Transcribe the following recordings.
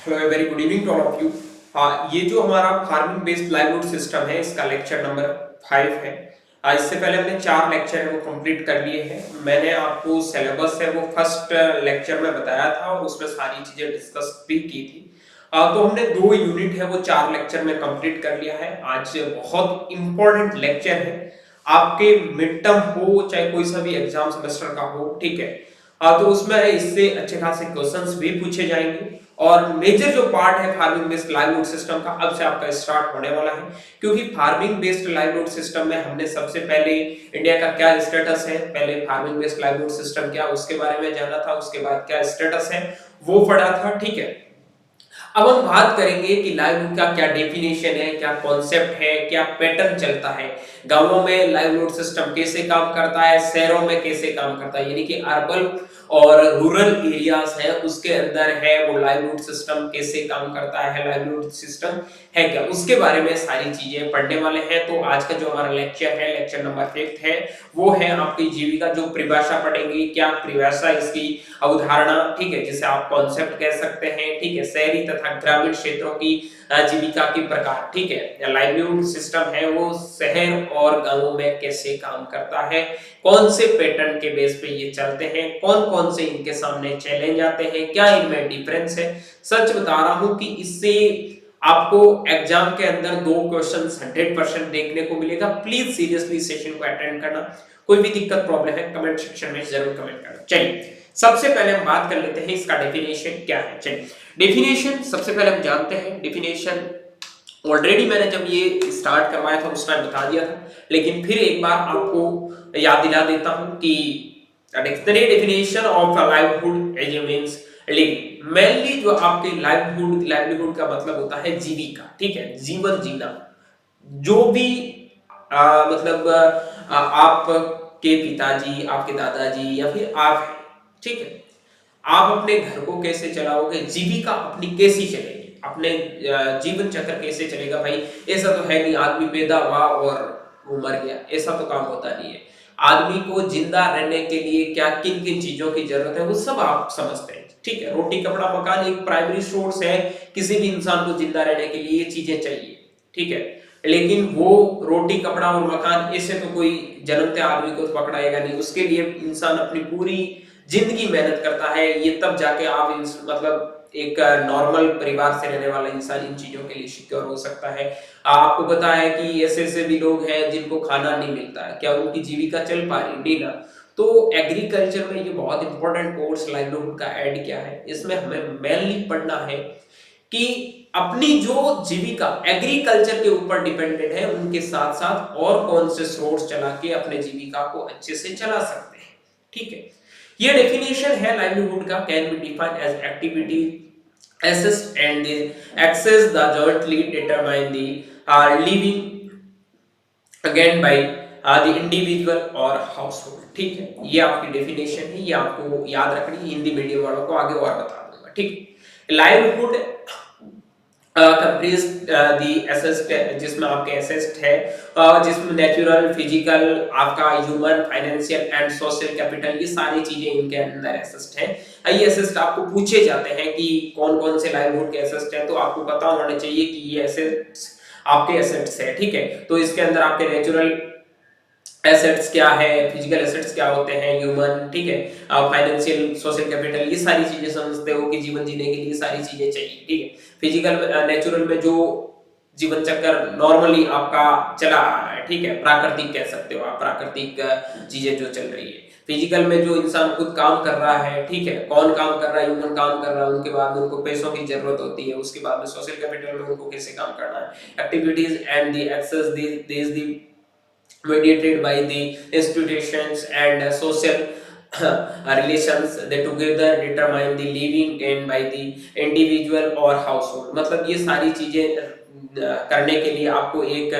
Hello very good evening to all of you. हाँ, ये जो हमारा फार्मिंग बेस्ड लाइवलीहुड सिस्टम है इसका लेक्चर नंबर 5 है। इससे पहले हमने 4 लेक्चर है वो कंप्लीट कर लिए हैं। मैंने आपको सिलेबस है वो फर्स्ट लेक्चर में बताया था और उसमें सारी चीजें डिस्कस भी की थी। तो हमने 2 यूनिट है वो 4 लेक्चर में कंप्लीट कर लिया है। आज बहुत इंपॉर्टेंट लेक्चर है, आपके मिड टर्म हो चाहे कोई सा भी एग्जाम सेमेस्टर का हो, ठीक है। तो उसमें इससे अच्छे खासे क्वेश्चंस भी पूछे जाएंगे और मेजर जो पार्ट है फार्मिंग बेस्ड लाइवलीहुड सिस्टम का अब से आपका स्टार्ट होने वाला है। क्योंकि फार्मिंग बेस्ड लाइवलीहुड सिस्टम में हमने सबसे पहले इंडिया का क्या स्टेटस है, पहले फार्मिंग बेस्ड लाइवलीहुड सिस्टम क्या उसके बारे में जाना था, उसके बाद क्या स्टेटस है वो पढ़ा था, ठीक है। अब हम बात करेंगे कि लाइवलीहुड का क्या डेफिनेशन है, क्या कॉन्सेप्ट है, क्या पैटर्न चलता है, गांवों में लाइवलीहुड सिस्टम कैसे काम करता है, शहरों में कैसे काम करता है, यानी कि अर्बन और रूरल एरियाज है उसके अंदर है वो लाइवलीहुड सिस्टम कैसे काम करता है, लाइवलीहुड सिस्टम है क्या, उसके बारे में सारी चीजें पढ़ने वाले हैं। तो आज का जो हमारा लेक्चर है, लेक्चर नंबर 5 है, वो है आपकी जीविका जो परिभाषा पढ़ेंगे, क्या परिभाषा इसकी अवधारणा, ठीक है, जिसे आप कॉन्सेप्ट कह सकते हैं, ठीक है, शहरी तथा ग्रामीण क्षेत्रों की जीविका के प्रकार, ठीक है, लाइवलीहुड सिस्टम है वो शहर और गांवों में कैसे काम करता है, कौन से पैटर्न के बेस पे ये चलते हैं, कौन कौन से इनके सामने चैलेंज आते हैं, क्या इनमें डिफरेंस है। सच बता रहा हूं कि इससे आपको एग्जाम के अंदर 2 क्वेश्चंस 100% देखने को मिलेगा। प्लीज सीरियसली सेशन को अटेंड करना। कोई भी दिक्कत प्रॉब्लम है कमेंट सेक्शन में जरूर कमेंट करना। चलिए सबसे पहले हम बात कर लेते हैं इसका डेफिनेशन क्या है। चलिए डेफिनेशन सबसे पहले हम जानते हैं। डेफिनेशन ऑलरेडी मैंने जब ये स्टार्ट करवाया था उस टाइम बता दिया था, लेकिन फिर एक बार आपको याद दिला देता हूं कि dictionary definition of a livelihood as means living. Mainly जो आपके लाइवलीहुड का मतलब होता है जीविका, ठीक है, जीवन जीना। जो भी मतलब आपके पिताजी, आपके दादाजी या फिर आप हैं, ठीक है, आप अपने घर को कैसे चलाओगे, जीविका अपनी कैसी चलेगी, अपने जीवन चक्र कैसे चलेगा। भाई ऐसा तो है नहीं आदमी पैदा हुआ और वो मर गया, ऐसा तो काम होता नहीं है। आदमी को जिंदा रहने के लिए क्या किन किन चीजों की जरूरत है वो सब आप समझते हैं, ठीक है। रोटी कपड़ा मकान एक प्राइमरी सोर्स है, किसी भी इंसान को जिंदा रहने के लिए ये चीजें चाहिए, ठीक है। लेकिन वो रोटी कपड़ा और मकान ऐसे तो कोई जन्मते आदमी को पकड़ाएगा नहीं, उसके लिए इंसान अपनी पूरी जिंदगी मेहनत करता है। ये तब जाके आप मतलब एक नॉर्मल परिवार से रहने वाला इंसान इन चीजों के लिए सिक्योर हो सकता है। आपको पता है कि ऐसे ऐसे भी लोग हैं जिनको खाना नहीं मिलता है, क्या उनकी जीविका चल पा रही? नहीं ना। तो एग्रीकल्चर में ये बहुत इंपॉर्टेंट कोर्स लाइवलीहुड का ऐड किया है। इसमें हमें मेनली पढ़ना है कि अपनी जो जीविका एग्रीकल्चर के ऊपर डिपेंडेंट है उनके साथ साथ और कौन से सोर्स चला के अपने जीविका को अच्छे से चला सकते हैं, ठीक है। ये डेफिनेशन है लाइवलीहुड का, can be defined as activity assist and the access the jointly determine the living again by the individual or household, ठीक है। ये आपकी डेफिनेशन है, ये आपको याद रखनी है। हिंदी मीडियम वालों को आगे और बता दूंगा, ठीक। लाइवलीहुड कंप्रीज दी असेस्ट, जिसमें आपके असेस्ट है जिसमें नेचुरल, फिजिकल, आपका human, financial and social capital, ये सारी चीजें इनके अंदर असेस्ट है। ये असेस्ट आपको पूछे जाते हैं कि कौन कौन से लाइवलीहुड के असेस्ट हैं, तो आपको पता होना चाहिए कि ये असेट्स आपके असेट्स है, ठीक है। तो इसके अंदर आपके नेचुरल एसेट्स क्या है, फिजिकल एसेट्स क्या होते हैं, ह्यूमन, ठीक है, फाइनेंशियल, सोशल कैपिटल, ये सारी चीजें समझते हो कि जीवन जीने के लिए सारी चीजें चाहिए, ठीक है। फिजिकल नेचुरल में जो जीवन चक्र नॉर्मली आपका चला आ रहा है, ठीक है, प्राकृतिक कह सकते हो आप, प्राकृतिक चीजें जो चल रही है। फिजिकल में जो इंसान खुद काम कर रहा है, ठीक है, कौन काम कर रहा है, ह्यूमन काम कर रहा है, उनके बाद में उनको पैसों की जरूरत होती है, उसके बाद में सोशल कैपिटल में उनको कैसे काम करना है, activities and the access this the mediated by the institutions and social relations that together determine the living and by the individual or household। मतलब ये सारी चीजें करने के लिए आपको एक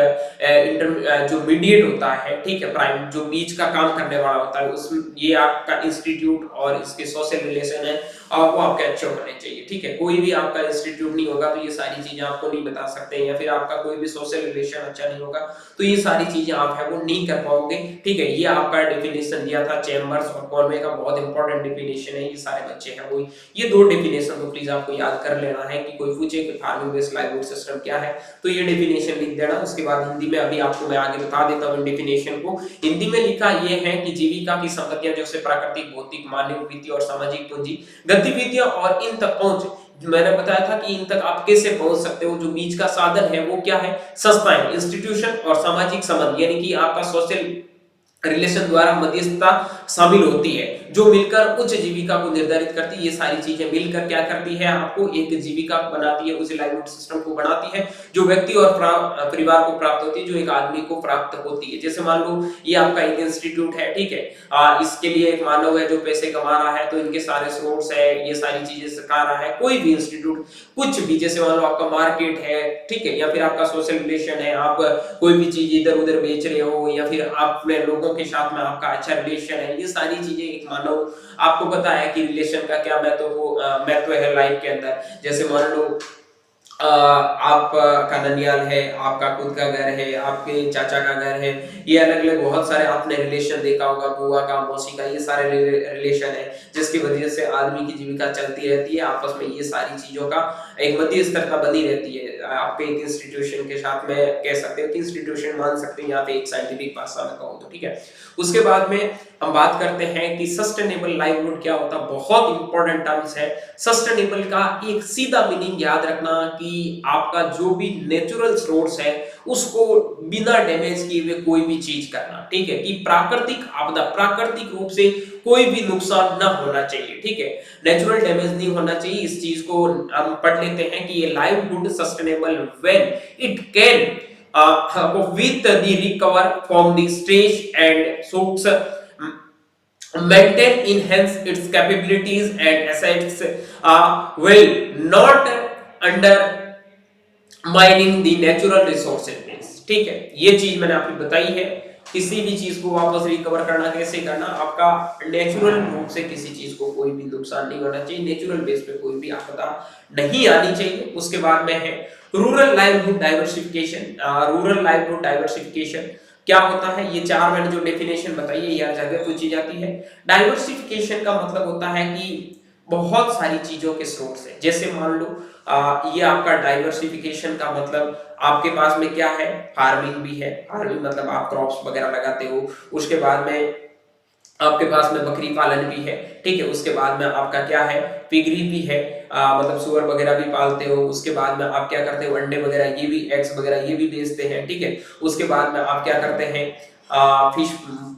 जो मीडिएट होता है, ठीक है, प्राइम जो बीच का काम करने वाला होता है, उस ये आपका इंस्टीट्यूट और इसके सोशल रिलेशन है, और वो आपके अच्छे होने चाहिए, ठीक है। कोई भी आपका इंस्टीट्यूट नहीं होगा तो ये सारी चीजें आपको नहीं बता सकते, या फिर आपका कोई भी सोशल रिलेशन अच्छा नहीं होगा तो ये सारी चीजें आप है वो नहीं कर पाओगे, ठीक है। ये आपका डेफिनेशन दिया था चेम्बर्स और कॉनवे का, बहुत इंपॉर्टेंट डेफिनेशन है, ये सारे बच्चे हैं वो ये दो डेफिनेशन तो प्लीज आपको याद कर लेना है कि कोई पूछे कि फार्मिंग बेस्ड लाइवलीहुड सिस्टम क्या है तो ये डेफिनेशन लिख देना। उसके बाद हिंदी में अभी आपको मैं आगे बता देता हूँ डेफिनेशन को। हिंदी में लिखा ये है कि जीविका की संपत्तियां जैसे प्राकृतिक, भौतिक, मानव, वित्तीय और सामाजिक पूंजी गतिविधियां और इन तक पहुंच, मैंने बताया था कि इन तक आप कैसे पहुंच सकते हो, जो बीच का साधन है वो क्या है, संस्थाएं, इंस्टीट्यूशन और सामाजिक संबंध, यानी कि आपका सोशल रिलेशन द्वारा मध्यस्थता शामिल होती है, जो मिलकर उच्च जीविका को निर्धारित करती है। ये सारी चीजें मिलकर क्या करती है, आपको एक जीविका बनाती है, उस लाइवलीहुड सिस्टम को बनाती है जो व्यक्ति और परिवार को प्राप्त होती है, जो एक आदमी को प्राप्त होती है। जैसे मान लो ये आपका एक इंस्टीट्यूट है, ठीक है, इसके लिए एक मानव है जो पैसे कमा रहा है, तो इनके सारे सोर्स है, ये सारी चीजें सिखा रहा है। कोई भी इंस्टीट्यूट कुछ भी, जैसे मान लो आपका मार्केट है, ठीक है, या फिर आपका सोशल रिलेशन है, आप कोई भी चीज इधर उधर बेच रहे हो, या फिर आप में लोगों के साथ में आपका अच्छा रिलेशन है, ये सारी चीजें एक मानव, आपको पता है कि रिलेशन का क्या महत्व है लाइफ के अंदर। जैसे मान लो आपका ननियाल है, आपका खुद का घर है, आपके चाचा का घर है, ये अलग अलग बहुत सारे आपने रिलेशन देखा होगा, बुआ का, मौसी का, ये सारे रिलेशन है जिसकी वजह से आदमी की जीविका चलती रहती है आपस में। ये सारी चीजों का एक मध्यस्थता बनी रहती है आपके एक इंस्टीट्यूशन के साथ में, कह सकते हो कि इंस्टीट्यूशन मान सकते हैं यहाँ पे एक साइंटिफिक भाषा में कहूँ तो, ठीक है। उसके बाद में हम बात करते हैं कि सस्टेनेबल लाइवलीहुड क्या होता है, बहुत इंपॉर्टेंट टर्म्स है। सस्टेनेबल का एक सीधा मीनिंग याद रखना कि आपका जो भी नेचुरल सोर्स है उसको बिना डैमेज किए हुए कोई भी चीज करना, ठीक है, कि प्राकृतिक आपदा, प्राकृतिक रूप से कोई भी नुकसान ना होना चाहिए, ठीक है, नेचुरल डैमेज नहीं होना चाहिए। इस चीज को हम पढ़ लेते हैं कि ये livelihood sustainable when it can with the recover from the stress and shocks, maintain enhance its capabilities and assets, will not undermining the natural resources base, ठीक है। ये चीज मैंने आपको बताई है। किसी भी चीज को वापस रिकवर करना कैसे करना, आपका नेचुरल रूप से किसी चीज को कोई भी नुकसान नहीं होना चाहिए, नेचुरल बेस पे कोई भी आपदा नहीं आनी चाहिए। उसके बाद में है rural livelihood diversification. Rural livelihood diversification क्या होता है, ये चार मैंने जो डेफिनेशन बताई है यार जगह पूछी जाती है। डाइवर्सिफिकेशन का मतलब होता है कि बहुत सारी चीजों के सोर्स है। जैसे मान लो ये आपका डाइवर्सिफिकेशन का मतलब आपके पास में क्या है, फार्मिंग भी है, फार्मिंग मतलब आप क्रॉप्स वगैरह लगाते हो। उसके बाद में आपके पास में बकरी पालन भी है, ठीक है। उसके बाद में आपका क्या है, पिगरी भी है, मतलब सुअर वगैरह भी पालते हो। उसके बाद में आप क्या करते हो, अंडे वगैरह, ये भी एग्स वगैरह ये भी बेचते हैं, ठीक है। उसके बाद में आप क्या करते हैं, फिश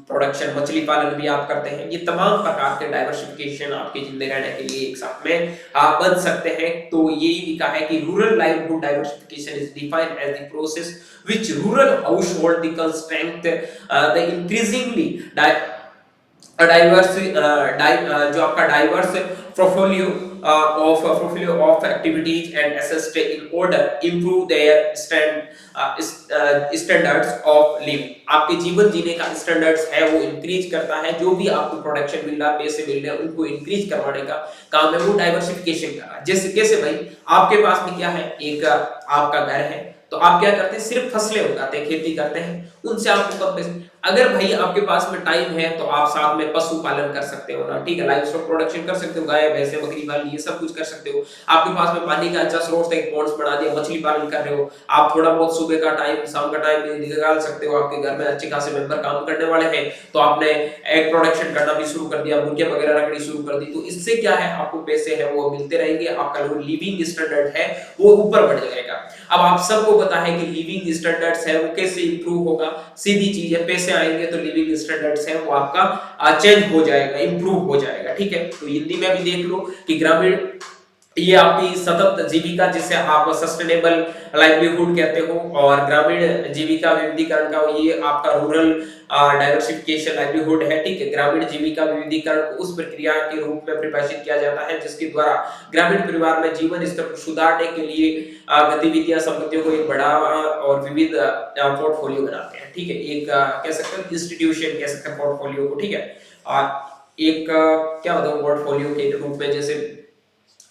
प्रोडक्शन, मछली पालन भी आप करते हैं। ये तमाम प्रकार के डाइवर्सिफिकेशन आपके जिंदे रहने के लिए एक साथ में आप बन सकते हैं। तो यही लिखा है कि rural livelihood diversification is defined as the process which rural household the constraint the increasingly जो आपका diverse portfolio of activities and assessed in order improve their standards of living। आपके जीवन जीने का स्टैंडर्ड्स है वो इंक्रीज करता है। जो भी आपको प्रोडक्शन मिल रहा है, पैसे मिल रहे हैं, उनको इंक्रीज करवाने का काम है वो डाइवर्सिफिकेशन का है। जैसे कैसे भाई, आपके पास में क्या है, एक आपका घर है, तो आप क्या करते हैं, सिर्फ फसलें उगाते हैं, खेती करते हैं, उनसे आपको कब पैसे। अगर भाई आपके पास में टाइम है तो आप साथ में पशु पालन कर सकते हो ना, ठीक है, लाइव स्टॉक प्रोडक्शन कर सकते हो, गाय भैंसे बकरी पालन ये सब कुछ कर सकते हो। आपके पास में पानी का अच्छा सोर्स है, एक पॉन्ड्स बना दिया, मछली पालन कर रहे हो आप, थोड़ा बहुत सुबह का टाइम शाम का टाइम निकाल सकते हो। आपके घर में अच्छे खासे मेंबर काम करने वाले हैं तो आपने एग प्रोडक्शन करना भी शुरू कर दिया, मुर्गियां वगैरह रखनी शुरू कर दी, तो इससे क्या है, आपको पैसे है वो मिलते रहेंगे, आपका जो लिविंग स्टैंडर्ड है वो ऊपर बढ़ जाएगा। अब आप सबको पता है कि लिविंग स्टैंडर्ड्स है वो कैसे इंप्रूव होगा, सीधी चीज है, पैसे आएंगे तो लिविंग स्टैंडर्ड्स है वो आपका चेंज हो जाएगा, इंप्रूव हो जाएगा, ठीक है। तो हिंदी में भी देख लो कि ग्रामीण ये आपकी सतत जीविका जिसे आप सस्टेनेबल लाइवलीहुड कहते हो, और ग्रामीण जीविका विविधीकरण का ये आपका रूरल डाइवर्सिफिकेशन लाइवलीहुड है। ठीक है, ग्रामीण जीविका विविधीकरण को उस प्रक्रिया के रूप में परिभाषित किया जाता है जिसके द्वारा ग्रामीण परिवार में जीवन स्तर को सुधारने के लिए गतिविधियां संपत्तियों को एक बड़ा और विविध पोर्टफोलियो बनाते हैं। ठीक है, एक कह सकते हैं इंस्टीट्यूशन कह सकते हैं पोर्टफोलियो को। ठीक है, एक क्या बताऊं पोर्टफोलियो के रूप में, जैसे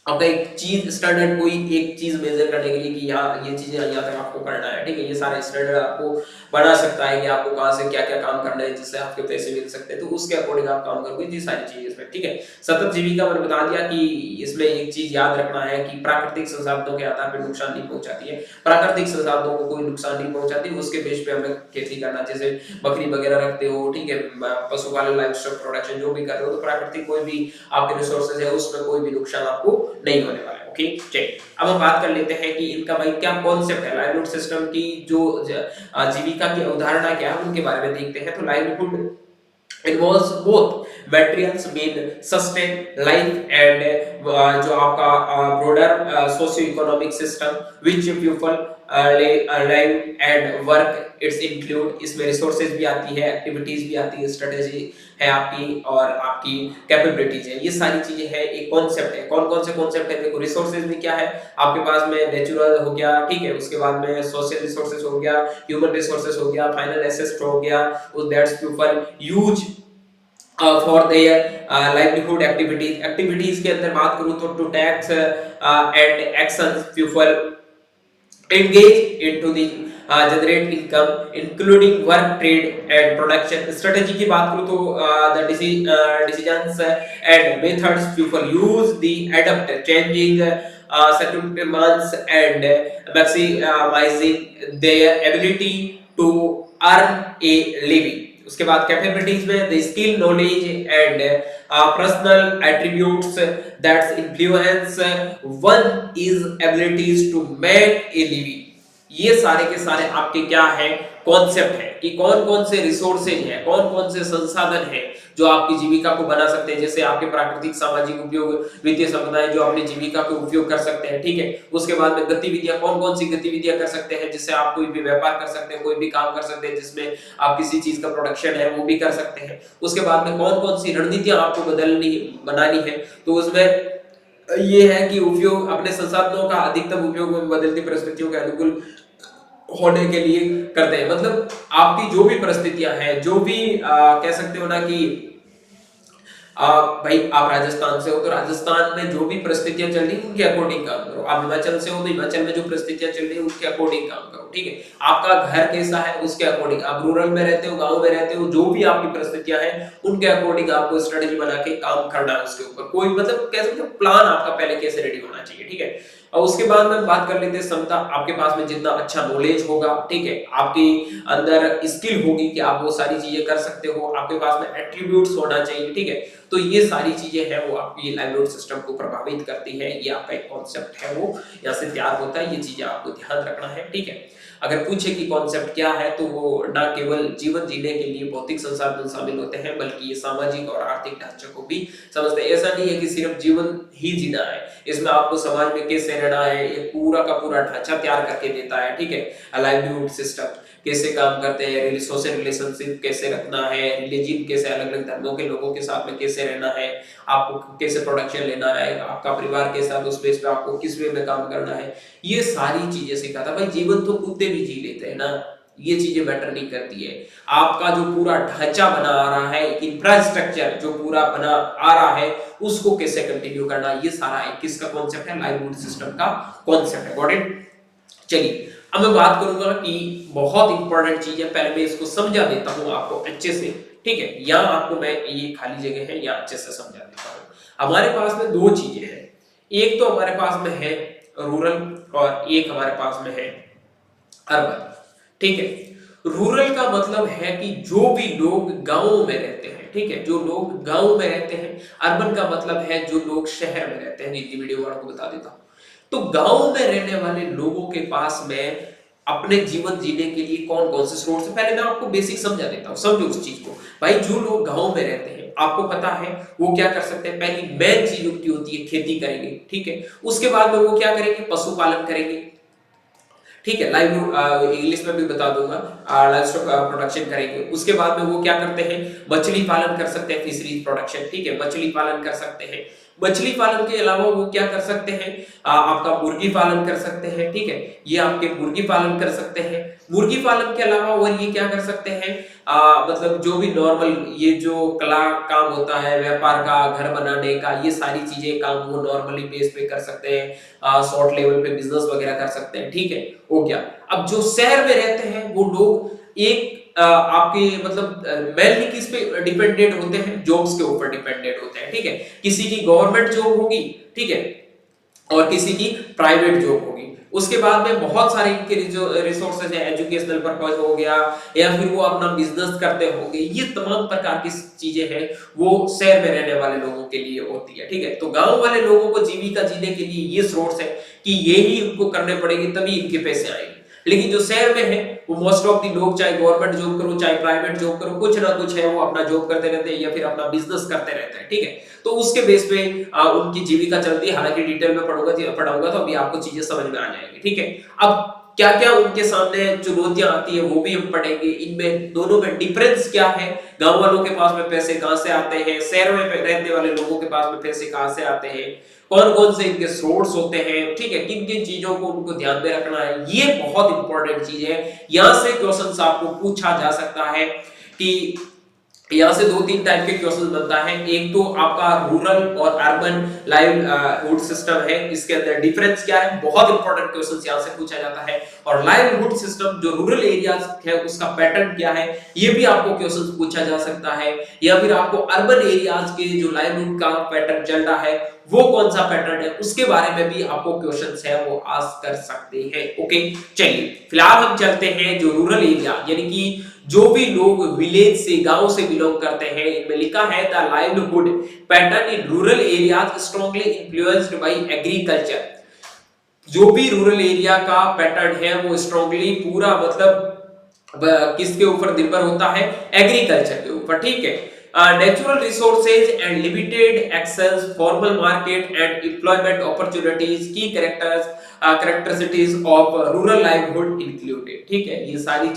आपका एक चीज स्टैंडर्ड, कोई एक चीज मेजर करने के लिए कि यहाँ ये चीजें यहाँ तक आपको करना है। ठीक है, ये सारे स्टैंडर्ड आपको बना सकता है कि आपको कहाँ से क्या क्या काम करना है जिससे आपके पैसे मिल सकते हैं, तो उसके अकॉर्डिंग आप काम करोगे ये सारी चीजें इसमें। ठीक है, सतत जीविका मैंने बता दिया कि इसमें एक चीज याद रखना है कि प्राकृतिक संसाधनों के आधार पर नुकसान नहीं पहुंचाती है। प्राकृतिक संसाधनों को कोई नुकसान नहीं पहुंचाती, उसके बेस पे हमें खेती करना, जैसे बकरी वगैरह रखते हो, ठीक है, पशुपालन लाइव स्टॉक प्रोडक्शन जो भी कर रहे हो, तो प्राकृतिक कोई भी आपके रिसोर्सेज है उसमें कोई भी नुकसान आपको नहीं होने वाला है। ओके, चलिए अब हम बात कर लेते हैं कि इनका भाई क्या कॉन्सेप्ट है, लाइवलीहुड सिस्टम की जो जीविका की अवधारणा क्या है उनके बारे में देखते हैं। तो livelihood involves both materials mean sustain life and जो आपका broader socio-economic system which people live and work it's include, इसमें resources भी आती है, activities भी आती है, strategy है आपकी, और आपकी कैपेबिलिटीज है, ये सारी चीजें हैं। एक कॉन्सेप्ट है, कौन कौन से कॉन्सेप्ट है देखो। रिसोर्सेज में क्या है आपके पास में, नेचुरल हो गया, ठीक है, उसके बाद में सोशल रिसोर्सेज हो गया, ह्यूमन रिसोर्सेज हो गया, फाइनल एसेट हो गया, that's people use for their livelihood activities के अंदर बात करूं तो to tasks and actions people engage into the generate income including work trade and production strategy की बात करूं तो the decisions and methods people use the adapt changing circumstances and maximizing their ability to earn a living। उसके बाद capabilities में the skill knowledge and personal attributes that's influence one is abilities to make a living. ये सारे के सारे आपके क्या है कॉन्सेप्ट है कि कौन कौन से रिसोर्सेज हैं, कौन कौन से संसाधन हैं जो आपकी जीविका को बना सकते हैं, जैसे आपके प्राकृतिक सामाजिक उपयोग वित्तीय संपदाएं जो अपनी जीविका को उपयोग कर सकते हैं। ठीक है, उसके बाद में गतिविधियां, कौन कौन सी गतिविधियां कर सकते हैं जिससे आप कोई भी व्यापार कर सकते हैं, कोई भी काम कर सकते हैं जिसमें आप किसी चीज का प्रोडक्शन है वो भी कर सकते हैं। उसके बाद में कौन कौन सी रणनीतियां आपको बनानी है, तो उसमें ये है कि उपयोग अपने संसाधनों का अधिकतम उपयोग में बदलती परिस्थितियों के अनुकूल होने के लिए करते हैं। मतलब आपकी जो भी परिस्थितियां हैं, जो भी कह सकते हो ना कि भाई आप राजस्थान से हो तो राजस्थान में जो भी परिस्थितियां चल रही है उनके अकॉर्डिंग काम करो। आप हिमाचल से हो तो हिमाचल में जो परिस्थितियां चल रही है उसके अकॉर्डिंग काम करो। ठीक है, आपका घर कैसा है उसके अकॉर्डिंग, आप रूरल में रहते हो, गांव में रहते हो, जो भी आपकी परिस्थितियां हैं उनके अकॉर्डिंग आपको स्ट्रेटेजी बना के काम करना है उसके ऊपर। कोई मतलब कह सकते हो प्लान आपका पहले कैसे रेडी होना चाहिए। ठीक है, और उसके बाद में बात कर लेते हैं क्षमता। आपके पास में जितना अच्छा नॉलेज होगा, ठीक है, आपके अंदर स्किल होगी कि आप वो सारी चीजें कर सकते हो, आपके पास में एट्रीब्यूट्स होना चाहिए। ठीक है, तो ये सारी चीजें हैं वो आपकी लाइवलीहुड सिस्टम को प्रभावित करती है। ये आपका एक कॉन्सेप्ट है वो यहाँ से तैयार होता है, ये चीजें आपको ध्यान रखना है। ठीक है, अगर पूछे कि कॉन्सेप्ट क्या है तो वो ना केवल जीवन जीने के लिए भौतिक संसाधन शामिल होते हैं बल्कि ये सामाजिक और आर्थिक ढांचे को भी समझते हैं। ऐसा नहीं है कि सिर्फ जीवन ही जीना है, इसमें आपको समाज में कैसे रहना है ये पूरा का पूरा ढांचा तैयार करके देता है। ठीक है, लाइवलीहुड सिस्टम कैसे काम करते हैं, सोशल रिलेशनशिप कैसे रखना है, रिलीजन कैसे, अलग अलग धर्मों के लोगों के साथ में कैसे रहना है, आपको कैसे प्रोडक्शन लेना है, आपका परिवार के साथ उस बेस पे आपको किस वे में काम करना है, ये सारी चीजें सिखाता है। भाई जीवन तो कुत्ते भी जी लेते हैं ना, ये चीजें मैटर नहीं करती है। आपका जो पूरा ढांचा बना आ रहा है, इंफ्रास्ट्रक्चर जो पूरा बना आ रहा है उसको कैसे कंटिन्यू करना, ये सारा एक किसका कॉन्सेप्ट है, लाइवलीहुड सिस्टम का कॉन्सेप्ट है। Got it. चलिए अब मैं बात करूंगा कि बहुत इंपॉर्टेंट चीज है, पहले मैं इसको समझा देता हूं आपको अच्छे से। ठीक है, यहाँ आपको मैं ये खाली जगह है यहाँ अच्छे से समझा देता हूं। हमारे पास में दो चीजें हैं, एक तो हमारे पास में है रूरल और एक हमारे पास में है अर्बन। ठीक है, रूरल का मतलब है कि जो भी लोग गांवों में रहते हैं, ठीक है, जो लोग गांव में रहते हैं। अर्बन का मतलब है जो लोग शहर में रहते हैं। हिंदी वीडियो वालों को बता देता हूं, तो गांव में रहने वाले लोगों के पास में अपने जीवन जीने के लिए कौन कौन से स्रोत है, पहले मैं आपको बेसिक समझा देता हूं, समझो उस चीज को। भाई जो लोग गांव में रहते हैं आपको पता है वो क्या कर सकते हैं, पहली मेन चीज उनकी होती है खेती करेंगे, ठीक है। उसके बाद में वो क्या करेंगे, पशुपालन करेंगे, ठीक है। लाइव इंग्लिश में भी बता दूंगा, लाइव स्टॉक प्रोडक्शन करेंगे। उसके बाद में वो क्या करते हैं, मछली पालन कर सकते हैं, फिशरीज प्रोडक्शन, ठीक है, मछली पालन कर सकते हैं। मछली पालन के अलावा वो क्या कर सकते हैं, आपका मुर्गी पालन कर सकते हैं, ठीक है, ये आपके मुर्गी पालन कर सकते हैं। मुर्गी पालन के अलावा और ये क्या कर सकते हैं, मतलब जो भी नॉर्मल ये जो कला काम होता है, व्यापार का, घर बनाने का, ये सारी चीजें काम वो नॉर्मली बेस पे कर सकते हैं, शॉर्ट लेवल पे बिजनेस वगैरह कर सकते हैं, ठीक है, हो गया। अब जो शहर में रहते हैं वो लोग एक आपके मतलब मेनली किस पे डिपेंडेंट होते हैं, जॉब्स के ऊपर डिपेंडेंट होते हैं, ठीक है। किसी की गवर्नमेंट जॉब होगी, ठीक है, और किसी की प्राइवेट जॉब होगी। उसके बाद में बहुत सारे इनके रिसोर्सेज है, एजुकेशनल पर्पस हो गया, या फिर वो अपना बिजनेस करते होंगे, ये तमाम प्रकार की चीजें हैं वो शहर में रहने वाले लोगों के लिए होती है, ठीक है। तो गांव वाले लोगों को जीविका जीने के लिए ये सोर्स है कि ये ही उनको करने पड़ेंगे, तभी इनके पैसे आएंगे। लेकिन जो शहर में है वो मोस्ट ऑफ दी लोग, चाहे गवर्नमेंट जॉब करो चाहे प्राइवेट जॉब करो, कुछ ना कुछ है वो अपना जॉब करते रहते हैं या फिर अपना बिजनेस करते रहते हैं, ठीक है। तो उसके बेस पे उनकी जीविका चलती है। हालांकि डिटेल में पढ़ाऊंगा तो अभी आपको चीजें समझ में आ जाएगी, ठीक है। अब क्या क्या उनके सामने चुनौतियां आती है वो भी हम पढ़ेंगे। इनमें दोनों में डिफरेंस क्या है, गांव वालों के पास में पैसे कहां से आते हैं, शहर में रहने वाले लोगों के पास में पैसे कहां से आते हैं, कौन कौन से इनके सोर्स होते हैं, ठीक है, किन किन चीजों को उनको ध्यान में रखना है, ये बहुत इंपॉर्टेंट चीज है। यहां से क्वेश्चन आपको पूछा जा सकता है कि यहाँ से दो तीन टाइप के क्वेश्चन बनता है। एक तो आपका रूरल और अर्बन लाइवहुड सिस्टम है, इसके अंदर डिफरेंस क्या है, बहुत इंपॉर्टेंट क्वेश्चन यहाँ से पूछा जाता है। और लाइवहुड सिस्टम जो रूरल एरियाज है उसका पैटर्न क्या है, ये भी आपको क्वेश्चन पूछा जा सकता है। या फिर आपको अर्बन एरियाज के जो लाइवहुड का पैटर्न चल रहा है वो कौन सा पैटर्न है, उसके बारे में भी आपको क्वेश्चंस है वो आस्क कर सकते हैं। ओके, चलिए फिलहाल हम चलते हैं जो रूरल एरिया, यानी कि जो भी लोग विलेज से, गांव से बिलोंग करते हैं, इनमें लिखा है the livelihood pattern in rural areas strongly influenced by agriculture. जो भी रूरल एरिया का पैटर्न है वो स्ट्रांगली पूरा मतलब किसके ऊपर निर्भर होता है, एग्रीकल्चर के ऊपर, ठीक है। Natural resources and limited access, formal market and employment opportunities, key characteristics of rural livelihood included, ठीक है। ये सारी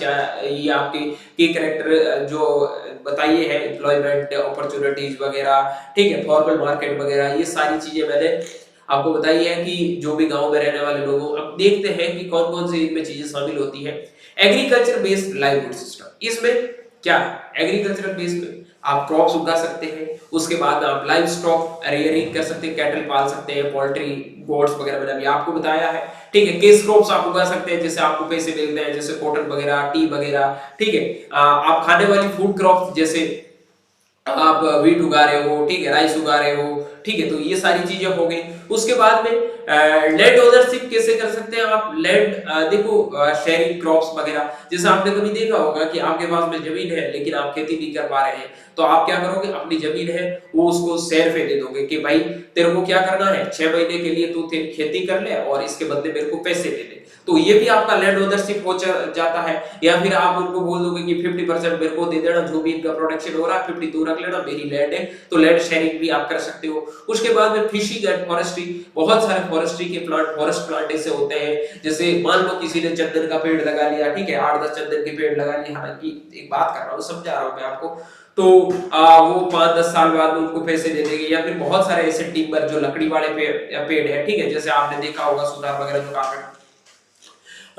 ये आपके की कैरेक्टर जो बताइए है, एम्प्लॉयमेंट अपॉर्चुनिटीज वगैरह, ठीक है, फॉर्मल मार्केट वगैरह, ये सारी चीजें मैंने आपको बताई है कि जो भी गांव में रहने वाले लोगों। अब देखते हैं कि कौन कौन सी इनमें चीजें शामिल होती है। एग्रीकल्चर बेस्ड लाइवलीहुड सिस्टम, इसमें क्या है, एग्रीकल्चरल बेस्ड में आप क्रॉप्स उगा सकते हैं, उसके बाद आप लाइव स्टॉक रियरिंग कर सकते हैं, कैटल पाल सकते हैं, पोल्ट्री, गोट्स वगैरह मैंने अभी आपको बताया है, ठीक है। केस क्रॉप्स आप उगा सकते हैं जिससे आपको पैसे मिलते हैं, जैसे कॉटन वगैरह, टी वगैरह, ठीक है। आप खाने वाली फूड क्रॉप्स जैसे आप वीट उगा रहे हो, ठीक है, राइस उगा रहे हो, ठीक है, तो ये सारी चीजें हो गई। उसके बाद में लैंड ओनरशिप कैसे कर सकते हैं आप, लैंड देखो शेयरिंग क्रॉप्स वगैरह, जैसे आपने कभी देखा होगा कि आपके पास में जमीन है लेकिन आप खेती नहीं कर पा रहे हैं, तो आप क्या करोगे, अपनी जमीन है वो उसको शेयर पे दे दोगे कि भाई तेरे को क्या करना है, 6 महीने के लिए तू खेती कर ले और इसके बदले मेरे को पैसे दे दे, तो ये भी आपका लैंड ओनरशिप हो जाता है। या फिर आप उनको बोल दोगे कि 50% मेरे को दे देना, जो भी इनका प्रोडक्शन हो रहा है 50 तू रख लेना, मेरी लैंड है, तो लैंड शेयरिंग भी आप कर सकते हो। उसके बाद में फिशिंग एंड फॉरेस्ट्री, बहुत सारे फॉरेस्ट्री के फॉरेस्ट प्लांट ऐसे होते हैं, जैसे मान लो किसी ने चंदन का पेड़ लगा लिया, ठीक है, 8-10 चंदन के पेड़ लगा लिए, हालांकि एक बात कर रहा हूँ, समझा रहा हूँ मैं आपको, तो वो 5-10 साल बाद उनको पैसे दे देंगे। या फिर बहुत सारे ऐसे टिम्बर जो लकड़ी वाले पेड़ है, ठीक है, जैसे आपने देखा होगा सुधार वगैरह जो कार्पेट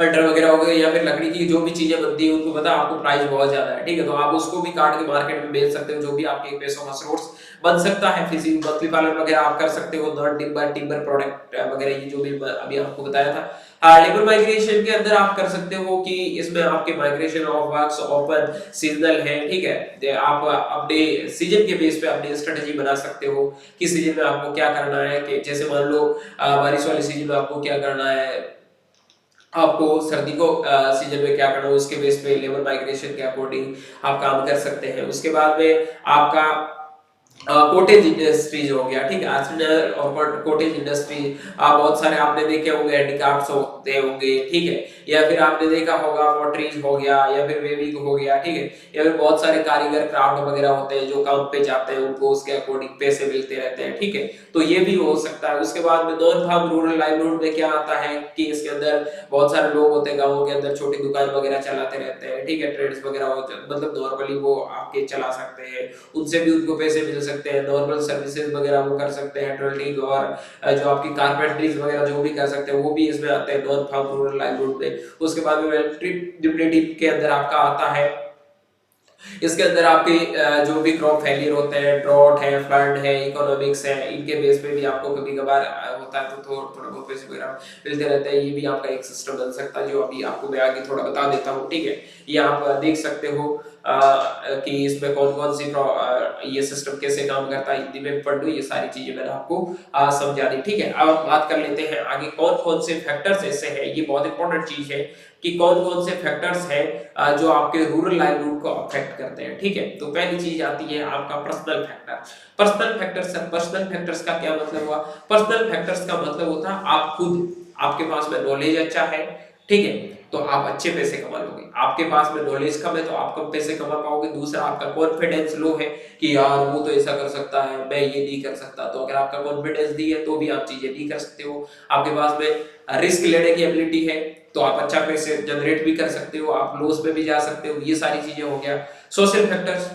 अल्टर वगैरह हो गए, या फिर लकड़ी की जो भी चीजें बनती है उनको पता आपको प्राइस बहुत ज्यादा है, ठीक है, तो आप उसको भी काट के मार्केट में बेच सकते हो, जो भी आपके पैसों का सोर्स बन सकता है। फिशिंग, मछली पालन वगैरह आप कर सकते हो, नॉन टिम्बर प्रोडक्ट वगैरह, ये जो भी अभी आपको बताया था। लेबर माइग्रेशन के अंदर आप कर सकते हो कि इसमें आपके migration of works open seasonal है, ठीक है, आप अपने सीजन के बेस पे अपनी स्ट्रेटेजी बना सकते हो कि सीजन में आपको क्या करना है, कि जैसे मान लो बारिश वाले सीजन में आपको क्या करना है, आपको सर्दी को सीजन में क्या करना है, उसके बेस पे लेबर माइग्रेशन के अकॉर्डिंग आप काम कर सकते हैं। उसके बाद में आपका कॉटेज इंडस्ट्रीज हो गया, ठीक है, आर्टिsanal और कॉटेज इंडस्ट्री, बहुत सारे आपने देखे होंगे, हैंडीक्राफ्ट्स होते होंगे, ठीक है, या फिर आपने देखा होगा पॉटरीज हो गया या फिर वेविंग हो गया, ठीक है, या फिर बहुत सारे कारीगर क्राफ्ट वगैरह होते हैं जो काम पे जाते हैं, उनको उसके अकॉर्डिंग पैसे मिलते रहते हैं, ठीक है, तो ये भी हो सकता है। उसके बाद में नॉन फार्म रूरल लाइवलीहुड में क्या आता है कि इसके अंदर बहुत सारे लोग होते हैं गाँव के अंदर, छोटी दुकान वगैरह चलाते रहते हैं, ठीक है, ट्रेड्स वगैरह होते हैं, मतलब नॉर्मली वो आपके चला सकते हैं, उनसे भी उनको पैसे मिल सकते हैं, नॉर्मल सर्विसेज वगैरह वो कर सकते हैं, ट्रेडिंग और जो आपकी कारपेंटरीज वगैरह जो भी कर सकते हैं वो भी इसमें आते हैं नॉन फार्म रूरल लाइवलीहुड में। उसके बाद में इलेक्ट्रिक के अंदर आपका आता है, इसके अंदर आपके जो भी क्रॉप फेलियर होते हैं, ड्रॉट है, फ्लड है, इकोनॉमिक्स है, इनके बेस पे भी आपको कभी कभार होता है, तो थोड़ा बहुत पैसे वगैरह मिलते रहते हैं। ये भी आपका एक सिस्टम बन सकता है, जो अभी आपको मैं आगे थोड़ा बता देता हूँ, ठीक है। ये आप देख सकते हो कि इसमें कौन कौन सी ये सिस्टम कैसे काम करता है, हिंदी में पढ़ लो, ये सारी चीजें मैंने आपको समझा दी, ठीक है। अब हम बात कर लेते हैं आगे कौन कौन से फैक्टर्स ऐसे हैं, ये बहुत इंपॉर्टेंट चीज है कि कौन कौन से फैक्टर्स हैं जो आपके रूरल लाइवलीहुड को अफेक्ट करते हैं, ठीक है। तो पहली चीज आती है आपका पर्सनल फैक्टर। पर्सनल फैक्टर्स का क्या मतलब हुआ? पर्सनल फैक्टर्स का मतलब होता है आप खुद, आपके पास में नॉलेज अच्छा है, ठीक है, तो आप अच्छे पैसे कमा लोगे। आपके पास में नॉलेज कम है तो आप कम पैसे कमा पाओगे। दूसरा, आपका कॉन्फिडेंस लो है कि यार वो तो ऐसा कर सकता है, मैं ये नहीं कर सकता, तो अगर आपका कॉन्फिडेंस दी है तो भी आप चीजें नहीं कर सकते हो। आपके पास में रिस्क लेने की एबिलिटी है तो आप अच्छा पैसे जनरेट भी कर सकते हो, आप लॉस में भी जा सकते हो, ये सारी चीजें हो गया। सोशल फैक्टर्स,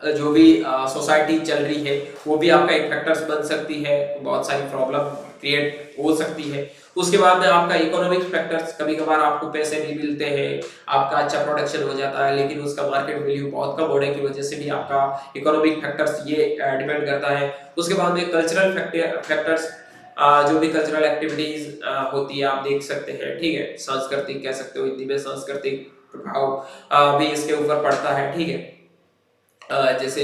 जो भी सोसाइटी चल रही है वो भी आपका एक फैक्टर्स बन सकती है, बहुत सारी प्रॉब्लम क्रिएट हो सकती है। उसके बाद में आपका इकोनॉमिक फैक्टर्स, कभी कभार आपको पैसे नहीं मिलते हैं, आपका अच्छा प्रोडक्शन हो जाता है लेकिन उसका मार्केट वैल्यू बहुत कम होने की वजह से भी आपका इकोनॉमिक फैक्टर्स ये डिपेंड करता है। उसके बाद में कल्चरल फैक्टर्स, जो भी कल्चरल एक्टिविटीज होती है आप देख सकते हैं, ठीक है, सांस्कृतिक कह सकते हो, हिंदी में सांस्कृतिक प्रभाव भी इसके ऊपर पड़ता है, ठीक है। जैसे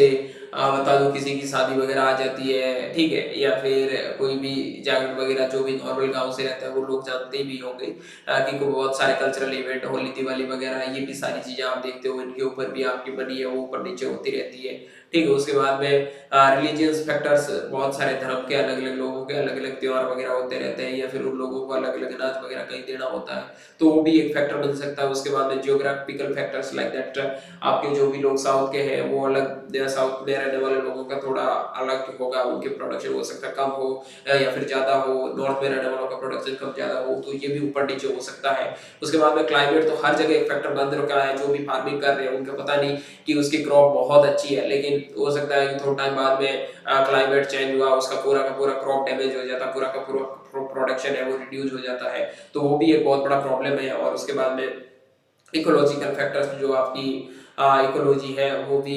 बता दूं किसी की शादी वगैरह आ जाती है, ठीक है, या फिर कोई भी जागरण वगैरह, जो भी नॉर्मल गांव से रहता है वो लोग जानते भी होंगे कि को बहुत सारे कल्चरल इवेंट, होली दिवाली वगैरह, ये भी सारी चीजें आप देखते हो, इनके ऊपर भी आपकी मनी है वो ऊपर नीचे होती रहती है, ठीक है। उसके बाद में रिलीजियस फैक्टर्स, बहुत सारे धर्म के अलग अलग लोगों के अलग अलग त्योहार वगैरह होते रहते हैं, या फिर उन लोगों को अलग अलग अनाज वगैरह कहीं देना होता है, तो वो भी एक फैक्टर बन सकता है। उसके बाद में जियोग्राफिकल फैक्टर्स लाइक दैट, आपके जो भी लोग साउथ के हैं वो अलग, साउथ में रहने वाले लोगों का थोड़ा अलग होगा, उनके प्रोडक्शन हो सकता है कम हो या फिर ज्यादा हो, नॉर्थ में रहने वालों का प्रोडक्शन कम ज्यादा हो, तो ये भी ऊपर नीचे हो सकता है। उसके बाद में क्लाइमेट, तो हर जगह एक फैक्टर बन रखा है, जो भी फार्मिंग कर रहे हैं उनको पता नहीं कि उसकी क्रॉप बहुत अच्छी है, लेकिन हो सकता है कि थोड़ा टाइम बाद में क्लाइमेट चेंज हुआ, उसका पूरा का पूरा क्रॉप डैमेज हो जाता, पूरा का पूरा प्रोडक्शन है वो रिड्यूस हो जाता है, तो वो भी एक बहुत बड़ा प्रॉब्लम है। और उसके बाद में इकोलॉजिकल फैक्टर्स, जो आपकी इकोलॉजी है वो भी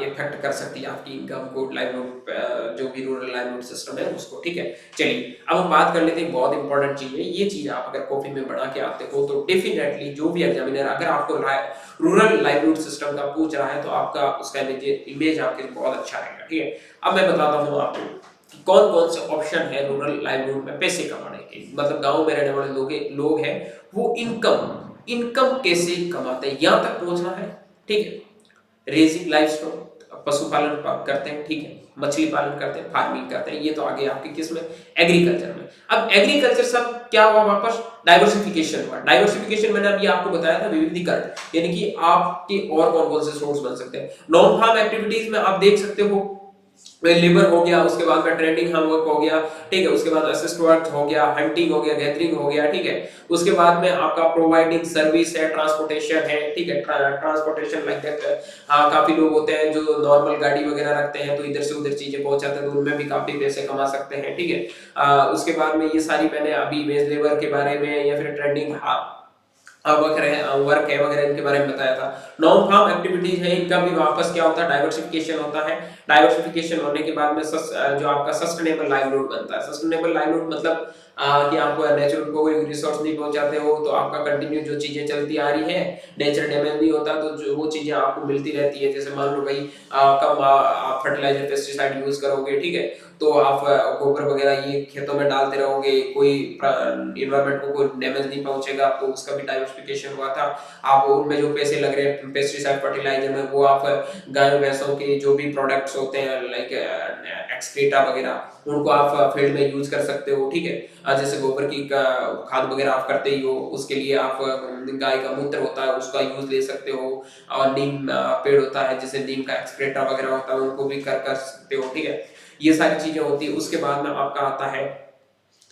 इफेक्ट कर सकती है आपकी इनकम को, लाइवलीहुड जो भी रूरल लाइवलीहुड सिस्टम है उसको, ठीक है। चलिए अब हम बात कर लेते हैं, बहुत इंपॉर्टेंट चीज है ये चीज, आप अगर कॉपी में बना के आते हो तो डेफिनेटली जो भी एग्जामिनर अगर आपको रूरल लाइवलीहुड सिस्टम का पूछ रहा है तो आपका उसका इमेज आपके बहुत अच्छा रहेगा, ठीक है। अब मैं बताता हूँ आपको कौन कौन से ऑप्शन है रूरल लाइवलीहुड में पैसे कमाने के, मतलब गांव में रहने वाले लोग हैं वो इनकम कैसे कमाते हैं, यहां तक पहुंचना है, ठीक है। रेजिंग लाइवस्टॉक, पशुपालन करते हैं, ठीक है, मछली पालन करते हैं, फार्मिंग करते हैं, ये तो आगे आपके किस में, एग्रीकल्चर में। अब एग्रीकल्चर सब क्या हुआ, वापस डाइवर्सिफिकेशन हुआ। डाइवर्सिफिकेशन मैंने अभी आपको बताया था, विविधीकरण, यानी कि आपके और कौन कौन से सोर्स बन सकते हैं। नॉन फार्म एक्टिविटीज में आप देख सकते हो लेबर हो गया, उसके बाद में ट्रेडिंग हम वर्क हो गया, ठीक है, उसके बाद असिस्ट वर्क हो गया, हंटिंग हो गया, गैदरिंग हो गया, ठीक है। उसके बाद में आपका प्रोवाइडिंग सर्विस है, ट्रांसपोर्टेशन है, ठीक है, ट्रांसपोर्टेशन लाइक दैट। काफी लोग होते हैं जो नॉर्मल गाड़ी वगैरह रखते हैं तो इधर से उधर चीजें पहुंचाते हैं, तो उनमें भी काफी पैसे कमा सकते हैं, ठीक है। उसके बाद में ये सारी मैंने अभी वेज लेबर के बारे में या फिर ट्रेडिंग वर्क है वगैरह इनके बारे में बताया था। नॉन फार्म एक्टिविटीज है, इनका भी वापस क्या होता है, डाइवर्सिफिकेशन होता है। डाइवर्सिफिकेशन होने के बाद में जो आपका सस्टेनेबल लाइवलीहुड बनता है। सस्टेनेबल लाइवलीहुड मतलब कि आप नेचुरल को कोई रिसोर्स नहीं पहुंचाते हो, तो आपका कंटिन्यू जो चीजें चलती आ रही है, नेचर डैमेज नहीं होता, तो जो वो चीजें आपको मिलती रहती है। जैसे मान लो भाई कम आप फर्टिलाइजर पेस्टिसाइड यूज करोगे, ठीक है, तो आप गोबर वगैरह ये खेतों में डालते रहोगे, कोई इन्वायरमेंट को कोई डैमेज नहीं पहुंचेगा, तो उसका भी डाइवर्सिफिकेशन हुआ था। आप उनमें जो पैसे लग रहे हैं पेस्टिसाइड फर्टिलाइजर में, वो आप गायों भैंसों के जो भी प्रोडक्ट्स होते हैं लाइक एक्सक्रीटा वगैरह उनको आप फील्ड में यूज कर सकते हो, ठीक है। जैसे गोबर की खाद वगैरह आप करते ही हो, उसके लिए आप गाय का मूत्र होता है उसका यूज ले सकते हो, और नीम पेड़ होता है जैसे नीम का एक्सक्रीटा वगैरह होता है उनको भी कर सकते हो, ठीक है। ये सारी चीजें होती है। उसके बाद में आपका आता है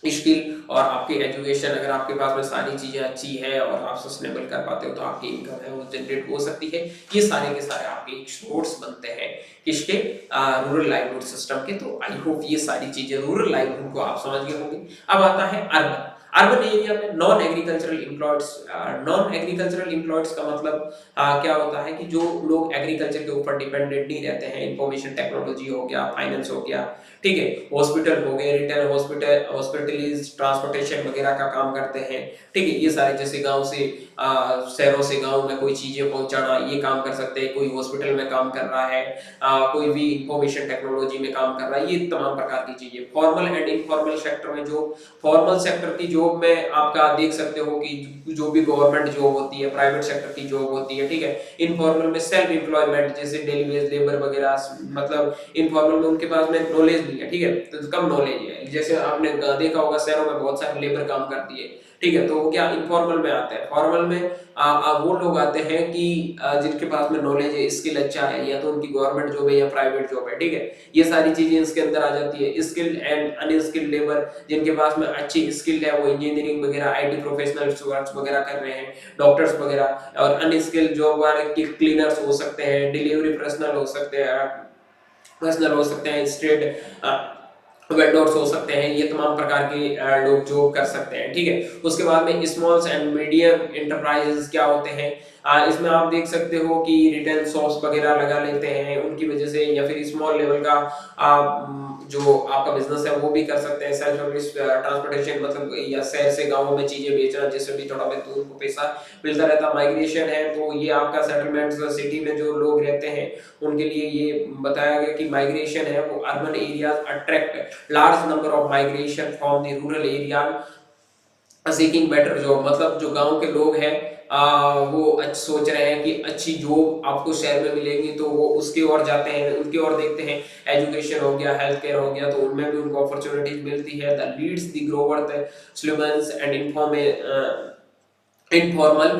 स्किल और आपकी एजुकेशन। अगर आपके पास में सारी चीजें अच्छी है और आप सस्टेनेबल कर पाते हो तो आपकी इनकम है वो जनरेट हो सकती है। ये सारे के सारे आपके सोर्स बनते हैं किसके, रूरल लाइवलीहुड सिस्टम के। तो आई होप ये सारी चीजें रूरल लाइवलीहुड को आप समझ गए होंगे। अब आता है अर्बन। अर्बन एरिया में नॉन एग्रीकल्चरल एम्प्लॉयड्स का मतलब क्या होता है कि जो लोग एग्रीकल्चर के ऊपर डिपेंडेंट नहीं रहते हैं, इंफॉर्मेशन टेक्नोलॉजी हो गया, फाइनेंस हो गया, ठीक है, हॉस्पिटल हो गए, रिटेल हॉस्पिटलिटीज ट्रांसपोर्टेशन वगैरह का काम करते हैं, ठीक है। ये सारे जैसे गांव से शहरों से गांव में कोई चीजें पहुंचाना ये काम कर सकते हैं। कोई हॉस्पिटल में काम कर रहा है, कोई भी इंफॉर्मेशन टेक्नोलॉजी में काम कर रहा है, ये तमाम प्रकार की चीजें। फॉर्मल एंड इनफॉर्मल सेक्टर में, जो फॉर्मल सेक्टर की जॉब में आपका देख सकते हो कि जो भी गवर्नमेंट जॉब होती है, प्राइवेट सेक्टर की जॉब होती है, ठीक है। इनफॉर्मल में सेल्फ एम्प्लॉयमेंट जैसे डेली वेज लेबर वगैरह, मतलब इनफॉर्मल में उनके पास में नॉलेज नहीं है, ठीक है, तो कम नॉलेज है। जैसे आपने देखा होगा शहरों में बहुत सारे लेबर काम करती है, ठीक है, तो वो क्या इनफॉर्मल में आते हैं। फॉर्मल में वो लोग आते हैं कि जिनके पास में नॉलेज है, स्किल अच्छा है, या तो उनकी गवर्नमेंट जॉब है या प्राइवेट जॉब है, ठीक है। ये सारी चीजें इसके अंदर आ जाती है। स्किल एंड अनस्किल्ड लेबर, जिनके पास में अच्छी स्किल है, वो इंजीनियरिंग वगैरह, आईटी प्रोफेशनल्स वगैरह कर रहे हैं, डॉक्टर्स वगैरह। और अनस्किल्ड जॉब वाले क्लीनर्स हो सकते हैं, डिलीवरी पर्सनल हो सकते हैं, स्ट्रीट वेंडर्स हो सकते हैं। ये तमाम प्रकार के लोग जो कर सकते हैं, ठीक है। उसके बाद में स्मॉल्स एंड मीडियम एंटरप्राइजेस क्या होते हैं, इसमें आप देख सकते हो कि रिटेल शॉप्स वगैरह लगा लेते हैं उनकी वजह से, या फिर स्मॉल लेवल का जो आपका बिजनेस है वो भी कर सकते हैं। सेल्फ सर्विस ट्रांसपोर्टेशन, मतलब या शहर से गांवों में चीजें बेचना, जिससे भी थोड़ा बहुत उनको पैसा मिलता रहता। माइग्रेशन है तो ये आपका सेटलमेंट सिटी में जो लोग रहते हैं उनके लिए ये बताया गया कि माइग्रेशन है वो urban areas attract large number of migration from the rural area seeking better job. मतलब जो गांव के लोग हैं वो सोच रहे हैं कि अच्छी जॉब आपको शहर में मिलेगी, तो वो उसकी ओर जाते हैं, उनकी ओर देखते हैं। एजुकेशन हो गया, हेल्थ केयर हो गया, तो उनमें भी उनको अपॉर्चुनिटीज मिलती है। The leads the grower the slums and informal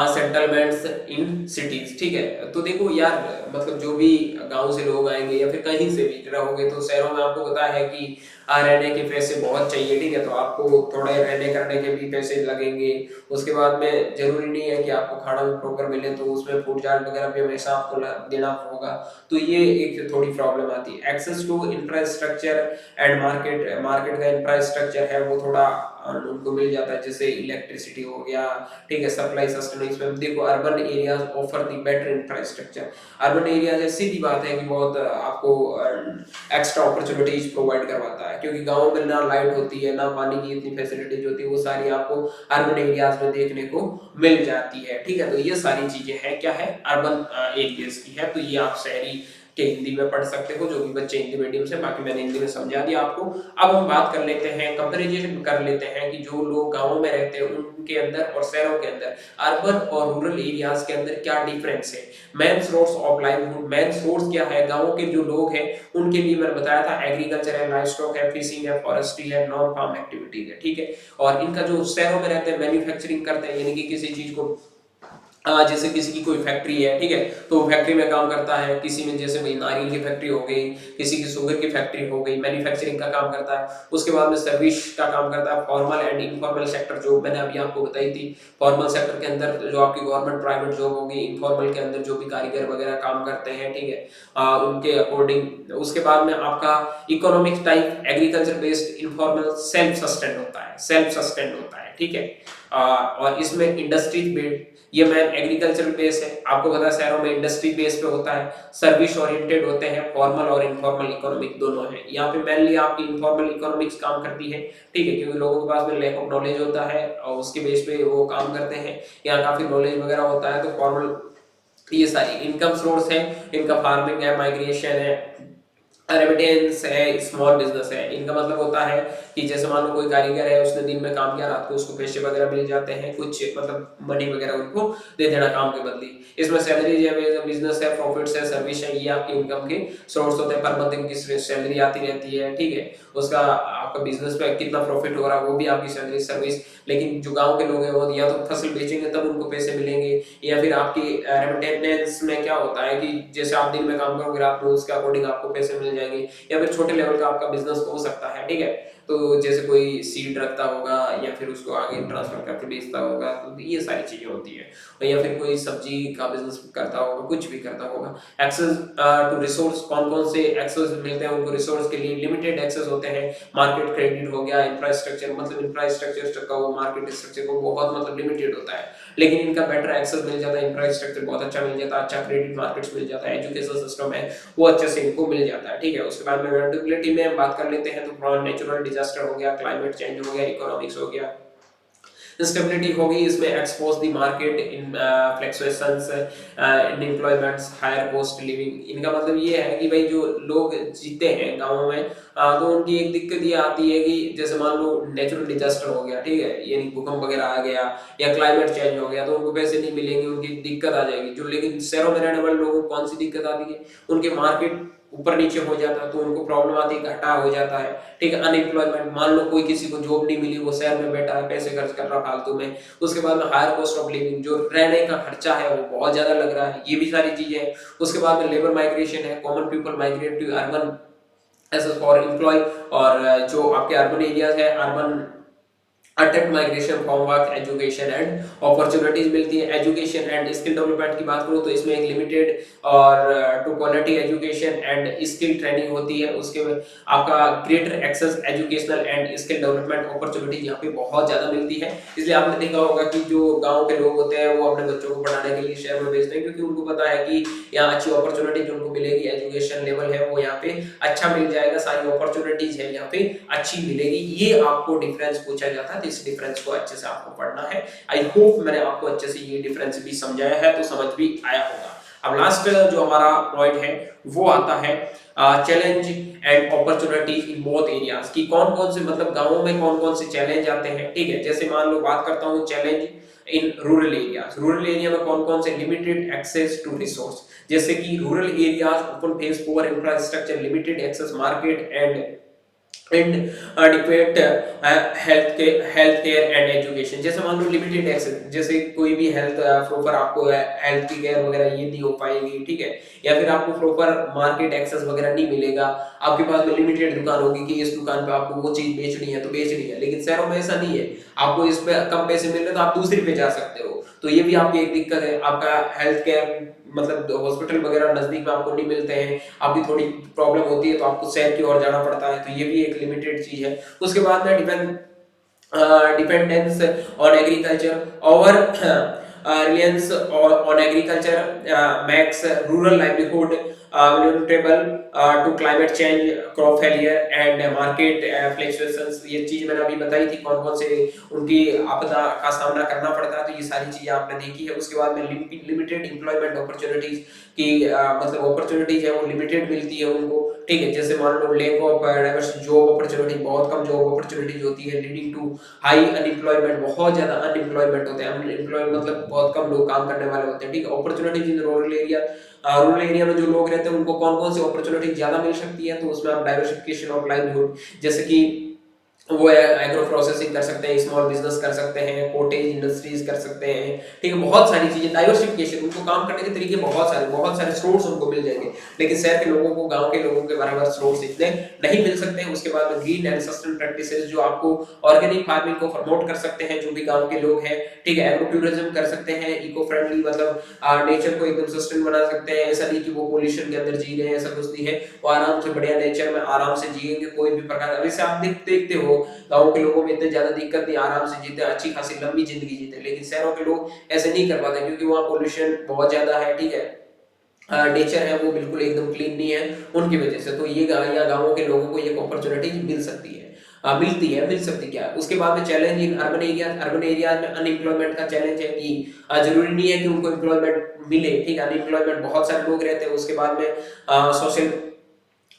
settlements in cities, ठीक है। तो देखो यार, मतलब जो भी गांव से लोग आएंगे या फिर कहीं से भी रहोगे, तो शहरों में आपको पता है कि रहने के पैसे बहुत चाहिए, ठीक है, तो आपको थोड़े रहने करने के भी पैसे लगेंगे। उसके बाद में जरूरी नहीं है कि आपको खाना भी प्रॉपर मिले, तो उसमें फूड चार्ज वगैरह भी हमेशा आपको देना होगा। तो ये एक थोड़ी प्रॉब्लम आती है। Access to infrastructure and market का इंफ्रास्ट्रक्चर है वो थोड़ा उनको मिल जाता है, जैसे इलेक्ट्रिसिटी हो गया, ठीक है, सप्लाई सस्टेनेंस में। देखो urban areas offer the better infrastructure. Urban area जैसी सीधी बात है कि बहुत आपको एक्स्ट्रा अपॉर्चुनिटीज प्रोवाइड करवाता है, क्योंकि गांव में ना लाइट होती है, ना पानी की इतनी फैसिलिटीज होती है, वो सारी आपको अर्बन एरियाज में देखने को मिल जाती है, ठीक है। तो ये सारी चीजें हैं क्या है, अर्बन एरियाज की है। तो ये आप शहरी के हिंदी में पढ़ सकते हो, जो भी बच्चे हिंदी मीडियम से, बाकी मैंने हिंदी में समझा दिया आपको। अब हम बात कर लेते हैं, कंपैरिजन कर लेते हैं कि जो लोग गांवों में रहते हैं उनके अंदर और शहरों के अंदर, अर्बन और रूरल एरियाज के अंदर क्या डिफरेंस है। Main source of livelihood, main source क्या है गांवों के जो लोग हैं उनके लिए, मैंने बताया था एग्रीकल्चर है, लाइव स्टॉक है, फिशिंग है, फॉरेस्ट्री है, नॉन फार्म एक्टिविटीज है, ठीक है। और इनका जो शहरों में रहते हैं मैन्युफैक्चरिंग करते हैं, यानी कि किसी चीज को जैसे किसी की कोई फैक्ट्री है, ठीक है, तो फैक्ट्री में काम करता है। किसी में जैसे भाई नारियल की फैक्ट्री हो गई, किसी की शुगर की फैक्ट्री हो गई, मैन्युफैक्चरिंग का काम करता है। उसके बाद में सर्विस का काम करता है। फॉर्मल एंड इनफॉर्मल सेक्टर जो मैंने अभी आपको बताई थी, फॉर्मल सेक्टर के अंदर जो आपकी गवर्नमेंट प्राइवेट जॉब होगी, इनफॉर्मल के अंदर जो भी कारीगर वगैरह काम करते हैं, ठीक है, उनके अकॉर्डिंग। उसके बाद में आपका economic type agriculture based informal self sustain होता है, ठीक है। और इसमें इंडस्ट्रीज बेस्ड, ये मैम एग्रीकल्चर बेस है, आपको पता है शहरों में इंडस्ट्री बेस पे होता है। सर्विस ओरिएंटेड होते हैं, फॉर्मल और इनफॉर्मल इकोनॉमिक दोनों है। यहाँ पे मेनली आपकी इनफॉर्मल इकोनॉमिक्स काम करती है, ठीक है, क्योंकि लोगों के पास में लैक ऑफ नॉलेज होता है और उसके बेस पे वो काम करते हैं। यहाँ काफी नॉलेज वगैरह होता है, तो फॉर्मल ये सारी इनकम सोर्स है, इनका फार्मिंग है, माइग्रेशन है, रेमिटेंस है, स्मॉल बिजनेस है। इनका मतलब होता है कि जैसे मान लो कोई कारीगर है, उसने दिन में काम किया, रात को उसको पैसे वगैरह मिल जाते हैं, कुछ मतलब मनी वगैरह उनको दे देना काम के बदले। इसमें सैलरी है, बिजनेस है, प्रॉफिट्स है, सर्विस है, ये आपके इनकम के सोर्स होते हैं। पर मंथ इनकी सैलरी आती रहती है, ठीक है। उसका आपका बिजनेस पे कितना प्रॉफिट हो रहा है वो भी आपकी सैलरी, सर्विस। लेकिन जो गांव के लोग हैं वो या तो फसल बेचेंगे तब उनको पैसे मिलेंगे, या फिर आपकी रेमिटेंस में क्या होता है कि जैसे आप दिन में काम करोगे, रात को उसके अकॉर्डिंग आपको पैसे मिल जाएंगे। या फिर छोटे लेवल का आपका बिजनेस हो सकता है, ठीक है। तो जैसे कोई सीड रखता होगा या फिर उसको आगे ट्रांसफर करके बेचता होगा, तो ये सारी चीजें होती है। या फिर कोई सब्जी का बिजनेस करता होगा, कुछ भी करता होगा। एक्सेस टू रिसोर्स, कौन कौन से एक्सेस मिलते हैं उनको रिसोर्स के लिए? लिमिटेड एक्सेस होते हैं। मार्केट क्रेडिट हो गया, इंफ्रास्ट्रक्चर, मतलब इंफ्रास्ट्रक्चर का वो मार्केट स्ट्रक्चर को बहुत मतलब लिमिटेड होता है। लेकिन इनका बेटर एक्सेस मिल जाता है, इंफ्रास्ट्रक्चर बहुत अच्छा मिल जाता है, अच्छा क्रेडिट मार्केट्स मिल जाता है, एजुकेशन सिस्टम है वो अच्छे से इनको मिल जाता है, ठीक है। उसके बाद में वल्नरेबिलिटी में हम बात कर लेते हैं, तो नेचुरल डिजास्टर हो गया, क्लाइमेट चेंज हो गया, इकोनॉमिक्स हो गया, स्टेबिलिटी होगी। इसमें expose the market in fluctuations in employments, higher cost living. इनका मतलब ये है कि भाई जो लोग जीते हैं गांवों में, तो उनकी एक दिक्कत ये आती है कि जैसे मान लो नेचुरल डिजास्टर हो गया, ठीक है, यानी भूकंप वगैरह आ गया या क्लाइमेट चेंज हो गया, तो उनको पैसे नहीं मिलेंगे, उनकी दिक्कत आ जाएगी। जो लेकिन शहरों में रहने वाले लोगों को कौन सी दिक्कत आती है? उनके मार्केट ऊपर नीचे हो जाता है, तो उनको प्रॉब्लम आती है, घाटा हो जाता है, ठीक है। अनएम्प्लॉयमेंट, मान लो कोई किसी को जॉब नहीं मिली, वो शहर में बैठा है, पैसे खर्च कर रहा फालतू में। उसके बाद में हायर कॉस्ट ऑफ लिविंग, जो रहने का खर्चा है वो बहुत ज्यादा लग रहा है, ये भी सारी चीजें हैं। उसके बाद में लेबर माइग्रेशन है, common people migrate to urban as for employ. और जो आपके अर्बन एरियाज है, urban attempt migration from work, education and opportunities मिलती है। एजुकेशन एंड स्किल डेवलपमेंट की बात करूं तो इसमें एक लिमिटेड और to quality education and skill training होती है। उसके में आपका greater access educational and skill development opportunities यहाँ पे बहुत ज्यादा मिलती है। इसलिए आपने देखा होगा कि जो गांव के लोग होते हैं वो अपने बच्चों को पढ़ाने के लिए शहर में भेजते हैं, क्योंकि उनको पता है कि यहाँ अच्छी अपॉर्चुनिटीज उनको मिलेगी, एजुकेशन लेवल है वो यहाँ पे अच्छा मिल जाएगा, सारी अपॉर्चुनिटीज है यहाँ पे अच्छी मिलेगी। ये आपको डिफरेंस पूछा जाता है, तो इस डिफरेंस को अच्छे से आपको पढ़ना है। आई होप मैंने आपको अच्छे से ये डिफरेंस भी समझाया है, तो समझ भी आया होगा। अब लास्ट जो हमारा पॉइंट है वो आता है challenge and opportunities in both areas, की कौन कौन से मतलब गांवों में कौन कौन से चैलेंज आते हैं, ठीक है। जैसे मान लो बात करता हूँ challenge in rural areas. Rural area में कौन कौन से? लिमिटेड एक्सेस टू रिसोर्स, जैसे कि rural areas open face poor infrastructure, limited access market and inadequate health care and education. जैसे मान लो लिमिटेड एक्सेस, जैसे कोई भी हेल्थ प्रॉपर आपको हेल्थ की केयर वगैरह ये नहीं हो पाएगी, ठीक है। या फिर आपको प्रॉपर मार्केट एक्सेस वगैरह नहीं मिलेगा। आपके पास में लिमिटेड दुकान होगी कि इस दुकान पे आपको वो चीज बेचनी है तो बेचनी है, लेकिन शहरों में ऐसा नहीं है। आपको इस पे कम पैसे मिल रहे हैं तो आप दूसरी पे जा सकते हो, तो ये भी आपकी एक दिक्कत है। आपका हेल्थ केयर मतलब हॉस्पिटल वगैरह नजदीक में आपको नहीं मिलते हैं, आपकी थोड़ी प्रॉब्लम होती है, तो आपको शहर की ओर जाना पड़ता है, तो ये भी एक लिमिटेड चीज है। उसके बाद में डिपेंडेंस ऑन एग्रीकल्चर और reliance on agriculture makes rural livelihood vulnerable to climate change, crop failure and market fluctuations। ये चीज मैंने अभी बताई थी, कौन कौन से उनकी आपदा का सामना करना पड़ता है, तो ये सारी चीजें आपने देखी है। उसके बाद में लिमिटेड एम्प्लॉयमेंट अपॉर्चुनिटीज की मतलब अपॉर्चुनिटीज है वो लिमिटेड मिलती है उनको, ठीक है। जैसे मान लो lack of diverse job opportunity, बहुत कम जॉब अपॉर्चुनिटीज होती है, लीडिंग टू हाई अनएम्प्लॉयमेंट, बहुत ज्यादा अनएम्प्लॉयमेंट होते हैं। अनएम्प्लॉयमेंट मतलब बहुत कम लोग काम करने वाले होते हैं, ठीक है। Opportunities in rural area, rural area में जो लोग रहते हैं उनको कौन कौन सी अपॉर्चुनिटी ज्यादा मिल सकती है, तो उसमें आप डाइवर्सिफिकेशन ऑफ लाइवलीहुड, जैसे कि वो एग्रो प्रोसेसिंग कर सकते हैं, स्मॉल बिजनेस कर सकते हैं, कॉटेज इंडस्ट्रीज कर सकते हैं, ठीक है। बहुत सारी चीजें, डाइवर्सिफिकेशन, उनको काम करने के तरीके बहुत सारे सोर्स उनको मिल जाएंगे। लेकिन शहर के लोगों को, गांव के लोगों के बराबर सोर्स इतने नहीं मिल सकते हैं। उसके बाद में ग्रीन एंड सस्टेनेबल प्रैक्टिसेस, जो आपको ऑर्गेनिक फार्मिंग को प्रमोट कर सकते हैं जो भी गांव के लोग हैं, ठीक है। एग्रो टूरिज्म कर सकते हैं, इको फ्रेंडली मतलब नेचर को एकदम सस्टेन बना सकते हैं। ऐसा नहीं कि वो पोल्यूशन के अंदर जी रहे हैं, ऐसा कुछ नहीं है। वो आराम से बढ़िया नेचर में आराम से जिएंगे, कोई भी प्रकार, अभी से आप देखते हो गांव के लोगों में इतने ज्यादा दिक्कत नहीं, आराम से जीते, अच्छी खासी लंबी जिंदगी जीते। लेकिन शहरों के लोग ऐसे नहीं कर पाते, क्योंकि वहाँ पोल्यूशन बहुत ज्यादा है, ठीक है। नेचर है वो बिल्कुल एकदम क्लीन नहीं है उनकी वजह से। तो ये या गांवों के लोगों को ये अपॉर्चुनिटी मिल सकती है, मिल सकती क्या है। उसके बाद में challenge in urban area, urban areas में अनएम्प्लॉयमेंट का चैलेंज है कि जरूरी नहीं है कि उनको एम्प्लॉयमेंट मिले, ठीक है। अनएम्प्लॉयमेंट बहुत सारे लोग रहते हैं। उसके बाद में सोशल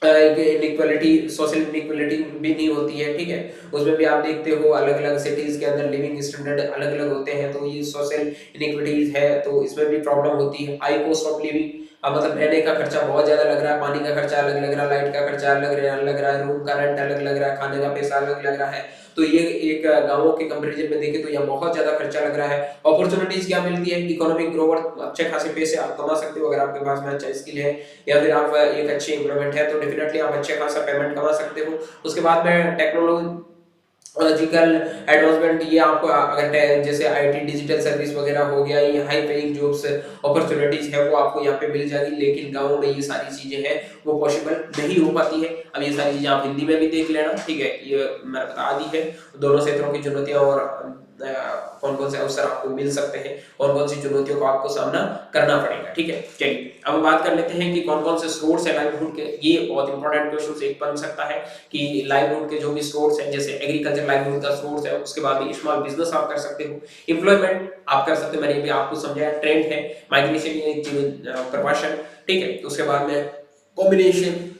इनइक्वालिटी, सोशल इनइक्वालिटी भी नहीं होती है, ठीक है। उसमें भी आप देखते हो अलग अलग सिटीज के अंदर लिविंग स्टैंडर्ड अलग अलग होते हैं, तो ये सोशल इनइक्वालिटीज है, तो इसमें भी प्रॉब्लम होती है। हाई कॉस्ट ऑफ लिविंग, अब मतलब रहने का खर्चा बहुत ज्यादा लग रहा है, पानी का खर्चा अलग लग रहा है, लाइट का खर्चा अलग लग रहा है, रूम का रेंट अलग लग रहा है, खाने का पैसा अलग लग रहा है। तो ये एक गांवों के कंपैरिजन में देखें तो यहाँ बहुत ज्यादा खर्चा लग रहा है। अपॉर्चुनिटीज क्या मिलती है, इकोनॉमिक ग्रोवर, अच्छे खासे पैसे आप कमा सकते हो अगर आपके पास में अच्छा स्किल है, या फिर आप एक अच्छी इम्प्लॉयमेंट है तो डेफिनेटली आप अच्छे खासा पेमेंट कमा सकते हो। उसके बाद में टेक्नोलॉजिकल एडवांसमेंट, ये आपको अगर जैसे आईटी डिजिटल सर्विस वगैरह हो गया, ये हाई पेइंग जॉब्स अपॉर्चुनिटीज है वो आपको यहाँ पे मिल जाएगी। लेकिन गाँव में ये सारी चीजें हैं वो पॉसिबल नहीं हो पाती है। अब ये सारी चीजें आप हिंदी में भी देख लेना, ठीक है, ये मैंने बता दी है। दोनों क्षेत्रों की चुनौतियां और कौन कौन से अवसर आपको मिल सकते हैं, कौन कौन सी चुनौतियों का आपको सामना करना पड़ेगा, ठीक है। चलिए अब बात कर लेते हैं कि कौन कौन से सोर्स है लाइवलीहुड के। ये बहुत इंपॉर्टेंट क्वेश्चन एक बन सकता है कि लाइवलीहुड के जो भी सोर्स है, जैसे एग्रीकल्चर लाइवलीहुड का सोर्स है, उसके बाद भी स्मॉल बिजनेस आप कर सकते हो, एम्प्लॉयमेंट आप कर सकते हो, मैंने भी आपको समझाया, ट्रेंड है, माइग्रेशन, प्रवासन, ठीक है। उसके बाद में कॉम्बिनेशन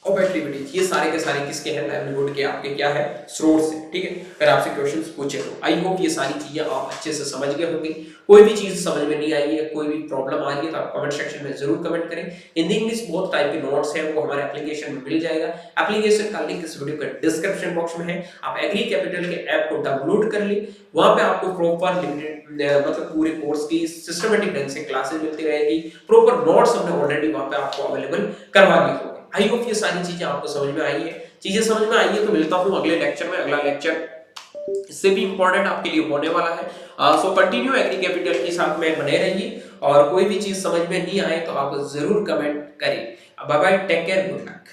ऑफ एक्टिविटीज, ये सारे के सारे किसके हैं, लाइवलीहुड के आपके क्या है, सोर्स है, ठीक है। अगर आपसे क्वेश्चंस पूछे तो आई होप ये सारी चीजें आप अच्छे से समझ गए होंगे। कोई भी चीज समझ में नहीं आई है, कोई भी प्रॉब्लम आ रही है तो आप कमेंट सेक्शन में जरूर कमेंट करें। हिंदी इंग्लिश बहुत टाइप के नोट्स हैं वो हमारे एप्लीकेशन में मिल जाएगा। एप्लीकेशन का लिंक इस वीडियो के डिस्क्रिप्शन बॉक्स में है, आप एग्री कैपिटल के ऐप को डाउनलोड कर ले, वहां पे आपको प्रॉपर लिमिटेड मतलब पूरे कोर्स की सिस्टमेटिक ढंग से क्लासेस मिलती रहेगी, प्रॉपर नोट्स हमने ऑलरेडी वहां पे आपको अवेलेबल करवा दिए होंगे। आई होप ये सारी चीजें आपको समझ में आई है। चीजें समझ में आई है तो मिलता हूं अगले लेक्चर में। अगला लेक्चर इससे भी इंपॉर्टेंट आपके लिए होने वाला है, सो कंटिन्यू एग्री कैपिटल के साथ में बने रहिए। और कोई भी चीज समझ में नहीं आए तो आप जरूर कमेंट करें। Bye bye, take care, good luck.